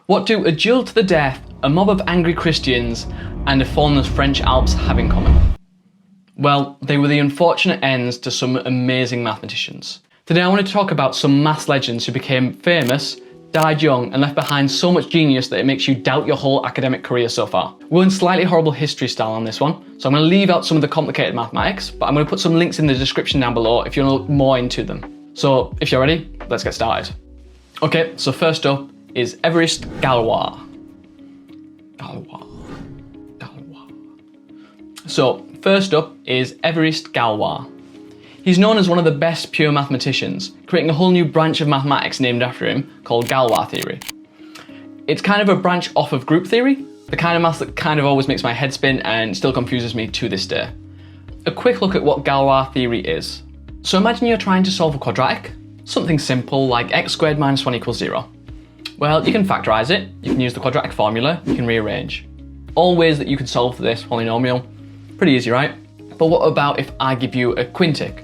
What do a duel to the death, a mob of angry Christians, and a fall in the French Alps have in common? Well, they were the unfortunate ends to some amazing mathematicians. Today I wanted to talk about some maths legends who became famous, died young, and left behind so much genius that it makes you doubt your whole academic career so far. We're in slightly horrible history style on this one, so I'm going to leave out some of the complicated mathematics, but I'm going to put some links in the description down below if you want to look more into them. So if you're ready, let's get started. Okay, so first up is Évariste Galois. So first up is Évariste Galois. He's known as one of the best pure mathematicians, creating a whole new branch of mathematics named after him called Galois Theory. It's kind of a branch off of group theory, the kind of maths that kind of always makes my head spin and still confuses me to this day. A quick look at what Galois Theory is. So imagine you're trying to solve a quadratic, something simple like x squared minus 1 equals 0. Well, you can factorize it, you can use the quadratic formula, you can rearrange. All ways that you can solve this polynomial. Pretty easy, right? But what about if I give you a quintic?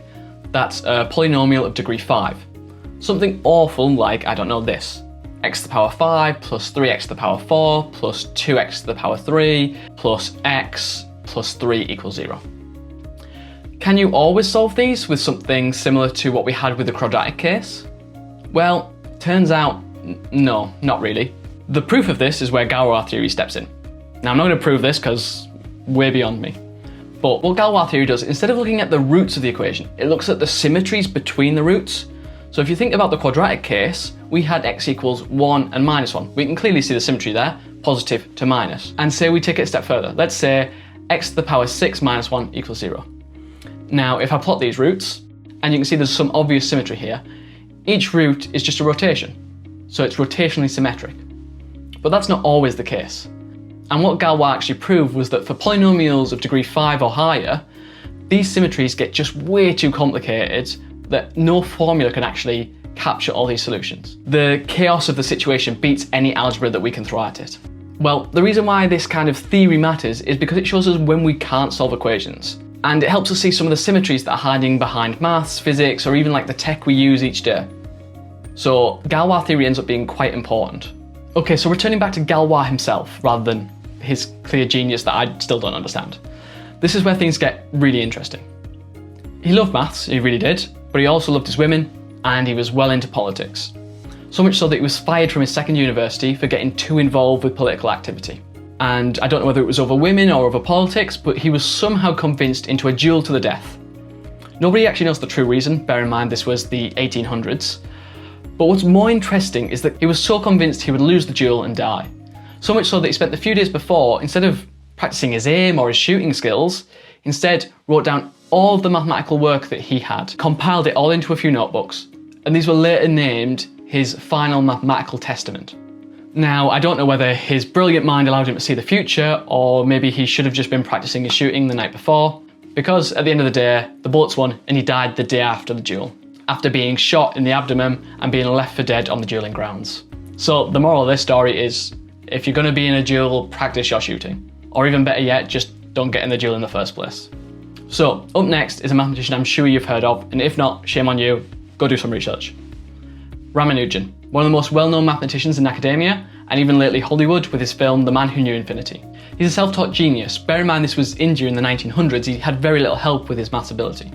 That's a polynomial of degree 5. Something awful like, I don't know, this. X to the power 5 plus 3x to the power 4 plus 2x to the power 3 plus x plus 3 equals 0. Can you always solve these with something similar to what we had with the quadratic case? Well, turns out, no, not really. The proof of this is where Galois theory steps in. Now I'm not going to prove this because way beyond me. But what Galois theory does, instead of looking at the roots of the equation, it looks at the symmetries between the roots. So if you think about the quadratic case, we had x equals 1 and minus 1. We can clearly see the symmetry there, positive to minus. And say we take it a step further. Let's say x to the power 6 minus 1 equals 0. Now, if I plot these roots, and you can see there's some obvious symmetry here, each root is just a rotation. So it's rotationally symmetric. But that's not always the case. And what Galois actually proved was that for polynomials of degree 5 or higher, these symmetries get just way too complicated that no formula can actually capture all these solutions. The chaos of the situation beats any algebra that we can throw at it. Well, the reason why this kind of theory matters is because it shows us when we can't solve equations. And it helps us see some of the symmetries that are hiding behind maths, physics, or even like the tech we use each day. So Galois theory ends up being quite important. Okay, so returning back to Galois himself, rather than his clear genius that I still don't understand. This is where things get really interesting. He loved maths, he really did, but he also loved his women, and he was well into politics. So much so that he was fired from his second university for getting too involved with political activity. And I don't know whether it was over women or over politics, but he was somehow convinced into a duel to the death. Nobody actually knows the true reason, bear in mind this was the 1800s. But what's more interesting is that he was so convinced he would lose the duel and die. So much so that he spent the few days before, instead of practicing his aim or his shooting skills, instead wrote down all of the mathematical work that he had, compiled it all into a few notebooks, and these were later named his final mathematical testament. Now, I don't know whether his brilliant mind allowed him to see the future, or maybe he should have just been practicing his shooting the night before, because at the end of the day, the bullets won and he died the day after the duel, after being shot in the abdomen and being left for dead on the dueling grounds. So the moral of this story is, if you're going to be in a duel, practice your shooting. Or even better yet, just don't get in the duel in the first place. So, up next is a mathematician I'm sure you've heard of, and if not, shame on you, go do some research. Ramanujan, one of the most well-known mathematicians in academia, and even lately Hollywood with his film The Man Who Knew Infinity. He's a self-taught genius. Bear in mind this was India in the 1900s, he had very little help with his maths ability.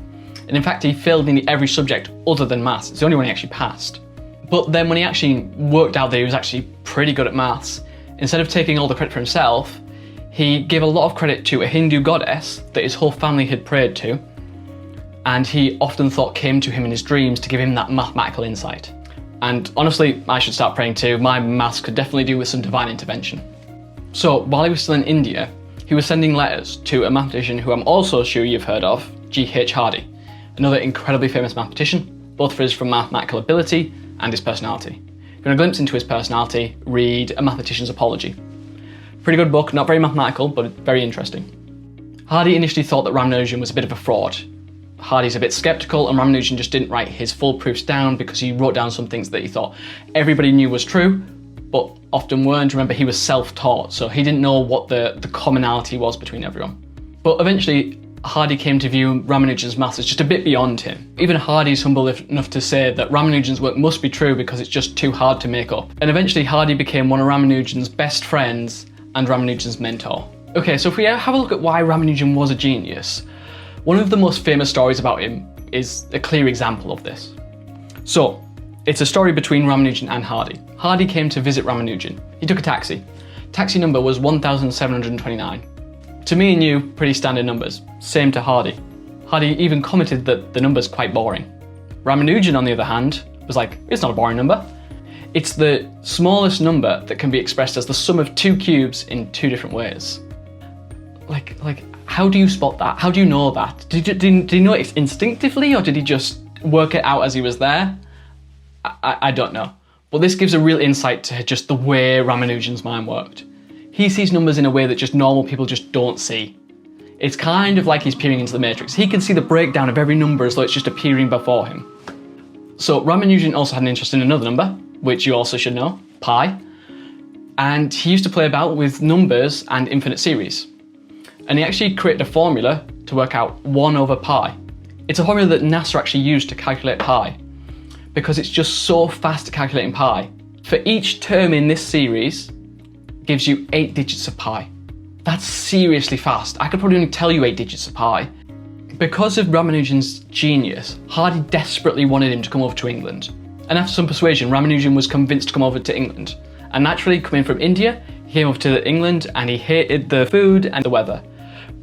And in fact, he failed nearly every subject other than maths. It's the only one he actually passed. But then when he actually worked out that he was actually pretty good at maths, instead of taking all the credit for himself, he gave a lot of credit to a Hindu goddess that his whole family had prayed to, and he often thought came to him in his dreams to give him that mathematical insight. And honestly, I should start praying too. My maths could definitely do with some divine intervention. So while he was still in India, he was sending letters to a mathematician who I'm also sure you've heard of, G.H. Hardy, another incredibly famous mathematician, both for his mathematical ability and his personality. If you want a glimpse into his personality, read A Mathematician's Apology. Pretty good book, not very mathematical, but very interesting. Hardy initially thought that Ramanujan was a bit of a fraud. Hardy's a bit skeptical, and Ramanujan just didn't write his full proofs down because he wrote down some things that he thought everybody knew was true, but often weren't. Remember, he was self-taught, so he didn't know what the commonality was between everyone. But eventually, Hardy came to view Ramanujan's maths as just a bit beyond him. Even Hardy is humble enough to say that Ramanujan's work must be true because it's just too hard to make up. And eventually Hardy became one of Ramanujan's best friends and Ramanujan's mentor. Okay, so if we have a look at why Ramanujan was a genius, one of the most famous stories about him is a clear example of this. So, it's a story between Ramanujan and Hardy. Hardy came to visit Ramanujan. He took a taxi. Taxi number was 1729. To me and you, pretty standard numbers. Same to Hardy. Hardy even commented that the number's quite boring. Ramanujan, on the other hand, was like, it's not a boring number. It's the smallest number that can be expressed as the sum of two cubes in two different ways. Like, how do you spot that? How do you know that? Did he know it instinctively, or did he just work it out as he was there? I don't know. But this gives a real insight to just the way Ramanujan's mind worked. He sees numbers in a way that just normal people just don't see. It's kind of like he's peering into the matrix. He can see the breakdown of every number as though it's just appearing before him. So Ramanujan also had an interest in another number, which you also should know, pi. And he used to play about with numbers and infinite series. And he actually created a formula to work out 1 over pi. It's a formula that NASA actually used to calculate pi, because it's just so fast at calculating pi. For each term in this series, gives you 8 digits of pi. That's seriously fast. I could probably only tell you 8 digits of pi. Because of Ramanujan's genius, Hardy desperately wanted him to come over to England. And after some persuasion, Ramanujan was convinced to come over to England. And naturally, coming from India, he came over to England and he hated the food and the weather.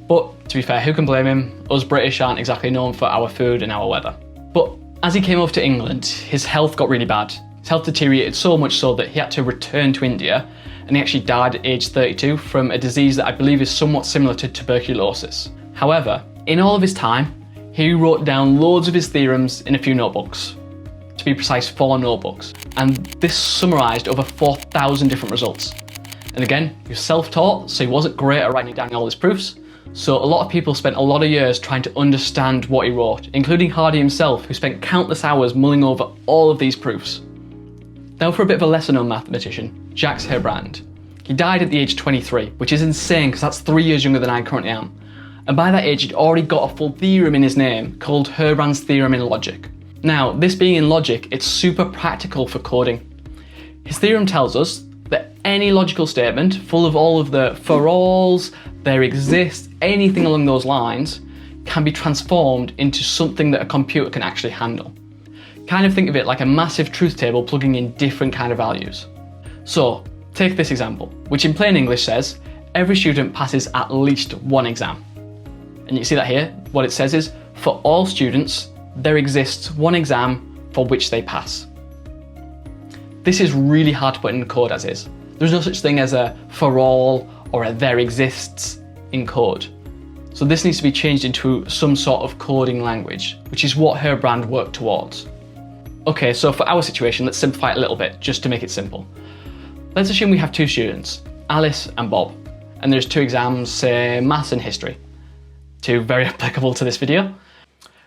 But to be fair, who can blame him? Us British aren't exactly known for our food and our weather. But as he came over to England, his health got really bad. His health deteriorated so much so that he had to return to India, and he actually died at age 32 from a disease that I believe is somewhat similar to tuberculosis. However, in all of his time, he wrote down loads of his theorems in a few notebooks. To be precise, 4 notebooks. And this summarised over 4,000 different results. And again, he was self-taught, so he wasn't great at writing down all his proofs. So a lot of people spent a lot of years trying to understand what he wrote, including Hardy himself, who spent countless hours mulling over all of these proofs. Now for a bit of a lesser-known mathematician, Jacques Herbrand. He died at the age of 23, which is insane because that's 3 years younger than I currently am. And by that age, he'd already got a full theorem in his name called Herbrand's theorem in logic. Now, this being in logic, it's super practical for coding. His theorem tells us that any logical statement, full of all of the for alls, there exists, anything along those lines, can be transformed into something that a computer can actually handle. Kind of think of it like a massive truth table plugging in different kind of values. So, take this example, which in plain English says, every student passes at least one exam. And you see that here, what it says is, for all students, there exists one exam for which they pass. This is really hard to put in code as is. There's no such thing as a for all or a there exists in code. So this needs to be changed into some sort of coding language, which is what Herbrand worked towards. Okay, so for our situation, let's simplify it a little bit, just to make it simple. Let's assume we have 2 students, Alice and Bob, and there's 2 exams, say maths and history. 2 very applicable to this video.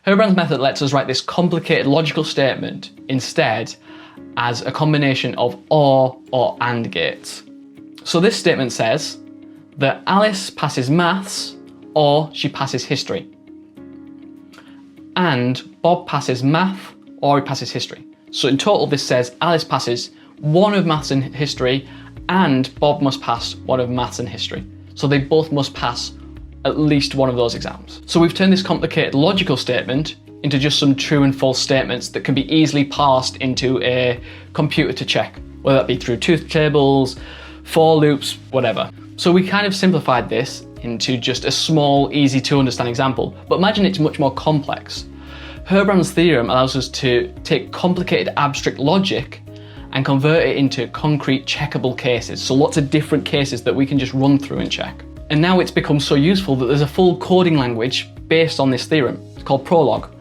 Herbrand's method lets us write this complicated logical statement instead as a combination of or and gates. So this statement says that Alice passes maths or she passes history. And Bob passes math or he passes history. So in total this says Alice passes one of maths and history and Bob must pass one of maths and history. So they both must pass at least one of those exams. So we've turned this complicated logical statement into just some true and false statements that can be easily parsed into a computer to check, whether that be through truth tables, for loops, whatever. So we kind of simplified this into just a small, easy to understand example, but imagine it's much more complex. Herbrand's theorem allows us to take complicated abstract logic and convert it into concrete checkable cases. So lots of different cases that we can just run through and check. And now it's become so useful that there's a full coding language based on this theorem. It's called Prolog.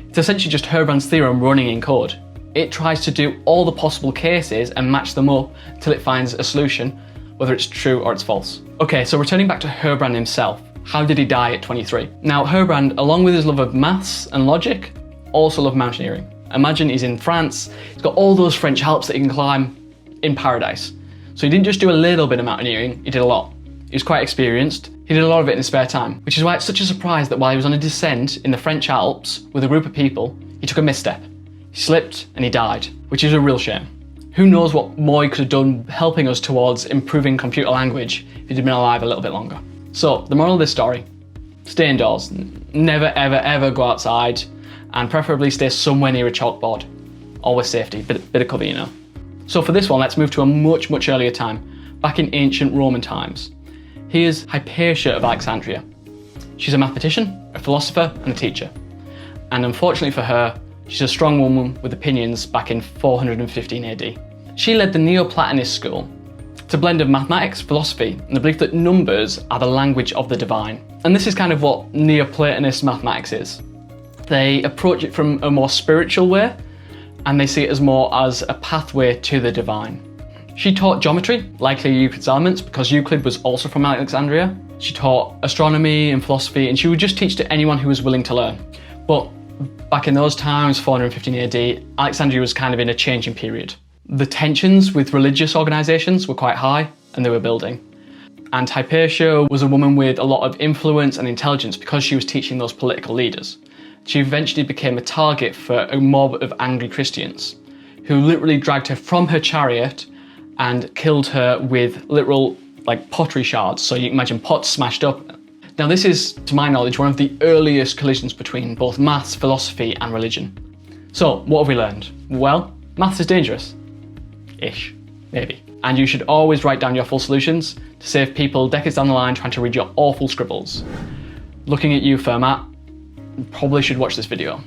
It's essentially just Herbrand's theorem running in code. It tries to do all the possible cases and match them up till it finds a solution, whether it's true or it's false. Okay, so returning back to Herbrand himself, how did he die at 23? Now, Herbrand, along with his love of maths and logic, also loved mountaineering. Imagine he's in France, he's got all those French Alps that he can climb in paradise. So he didn't just do a little bit of mountaineering, he did a lot. He was quite experienced, He did a lot of it in his spare time, which is why it's such a surprise that while he was on a descent in the French Alps with a group of people, he took a misstep. He slipped and he died, which is a real shame. Who knows what more he could have done helping us towards improving computer language if he'd been alive a little bit longer. So, the moral of this story, stay indoors. Never, ever, ever go outside, and preferably stay somewhere near a chalkboard. Always safety, bit of cover, you know. So for this one, let's move to a much, much earlier time, back in ancient Roman times. Here's Hypatia of Alexandria. She's a mathematician, a philosopher, and a teacher. And unfortunately for her, she's a strong woman with opinions back in 415 AD. She led the Neoplatonist school. It's a blend of mathematics, philosophy, and the belief that numbers are the language of the divine. And this is kind of what Neoplatonist mathematics is. They approach it from a more spiritual way, and they see it as more as a pathway to the divine. She taught geometry, likely Euclid's elements, because Euclid was also from Alexandria. She taught astronomy and philosophy, and she would just teach to anyone who was willing to learn. But back in those times, 415 AD, Alexandria was kind of in a changing period. The tensions with religious organisations were quite high, and they were building. And Hypatia was a woman with a lot of influence and intelligence because she was teaching those political leaders. She eventually became a target for a mob of angry Christians, who literally dragged her from her chariot and killed her with literal pottery shards. So you can imagine pots smashed up. Now this is, to my knowledge, one of the earliest collisions between both maths, philosophy and religion. So what have we learned? Well, maths is dangerous. Ish, maybe. And you should always write down your full solutions to save people decades down the line trying to read your awful scribbles. Looking at you, Fermat, you probably should watch this video.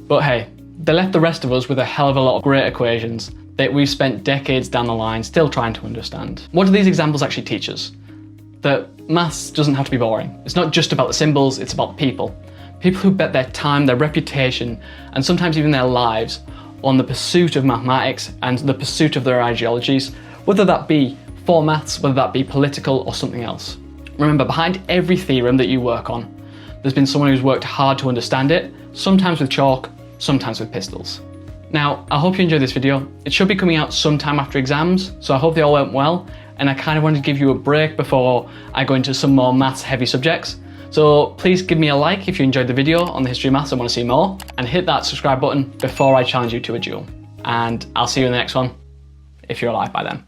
But hey, they left the rest of us with a hell of a lot of great equations that we've spent decades down the line still trying to understand. What do these examples actually teach us? That maths doesn't have to be boring. It's not just about the symbols, it's about the people. People who bet their time, their reputation, and sometimes even their lives on the pursuit of mathematics and the pursuit of their ideologies, whether that be for maths, whether that be political or something else. Remember, behind every theorem that you work on, there's been someone who's worked hard to understand it, sometimes with chalk, sometimes with pistols. Now, I hope you enjoyed this video. It should be coming out sometime after exams, so I hope they all went well, and I kind of wanted to give you a break before I go into some more maths heavy subjects. So please give me a like if you enjoyed the video on the history of maths and want to see more, and hit that subscribe button before I challenge you to a duel. And I'll see you in the next one, if you're alive by then.